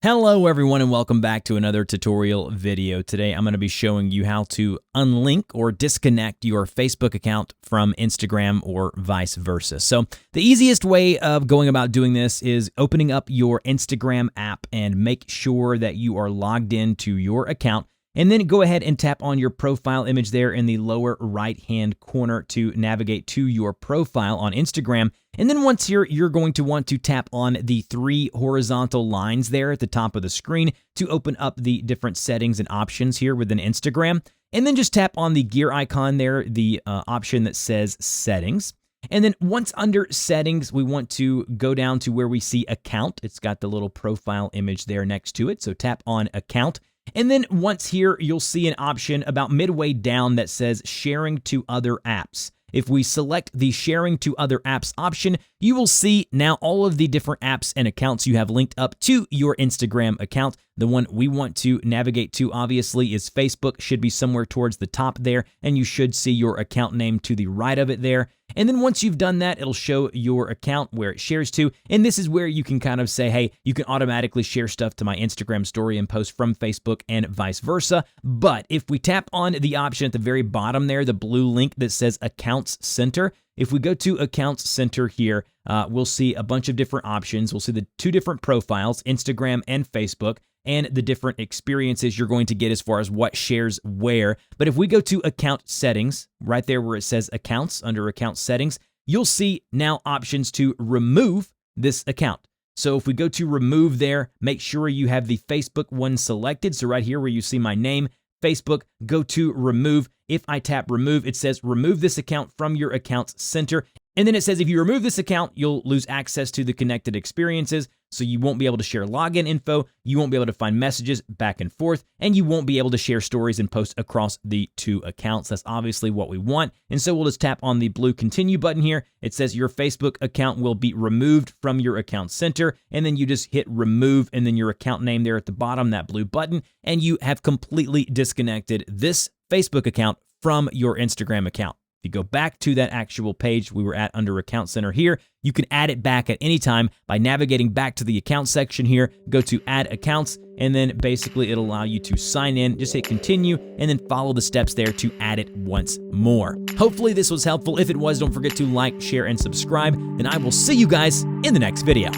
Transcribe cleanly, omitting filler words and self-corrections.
Hello everyone and welcome back to another tutorial video. Today I'm going to be showing you how to unlink or disconnect your Facebook account from Instagram or vice versa. So the easiest way of going about doing this is opening up your Instagram app and make sure that you are logged into your account. And then go ahead and tap on your profile image there in the lower right-hand corner to navigate to your profile on Instagram. And then once here, you're going to want to tap on the three horizontal lines there at the top of the screen to open up the different settings and options here within Instagram. And then just tap on the gear icon there, the option that says Settings. And then once under Settings, we want to go down to where we see Account. It's got the little profile image there next to it. So tap on Account. And then once here, you'll see an option about midway down that says Sharing to Other Apps. If we select the Sharing to Other Apps option, you will see now all of the different apps and accounts you have linked up to your Instagram account. The one we want to navigate to, obviously, is Facebook. Should be somewhere towards the top there, and you should see your account name to the right of it there. And then once you've done that, it'll show your account where it shares to, and this is where you can kind of say, hey, you can automatically share stuff to my Instagram story and post from Facebook and vice versa. But if we tap on the option at the very bottom there, the blue link that says Accounts Center, if we go to Accounts Center here, we'll see a bunch of different options. We'll see the two different profiles, Instagram and Facebook, and the different experiences you're going to get as far as what shares where. But if we go to Account Settings, right there where it says Accounts, under Account Settings, you'll see now options to remove this account. So if we go to Remove there, make sure you have the Facebook one selected. So right here where you see my name, Facebook, go to Remove. If I tap Remove, it says remove this account from your Accounts Center. And then it says if you remove this account, you'll lose access to the connected experiences. So you won't be able to share login info, you won't be able to find messages back and forth, and you won't be able to share stories and posts across the two accounts. That's obviously what we want. And so we'll just tap on the blue Continue button here. It says your Facebook account will be removed from your Account Center, and then you just hit Remove and then your account name there at the bottom, that blue button, and you have completely disconnected this Facebook account from your Instagram account. If you go back to that actual page we were at under Account Center here, you can add it back at any time by navigating back to the account section here, go to Add Accounts, and then basically it'll allow you to sign in, just hit Continue, and then follow the steps there to add it once more. Hopefully this was helpful. If it was, don't forget to like, share, and subscribe, and I will see you guys in the next video.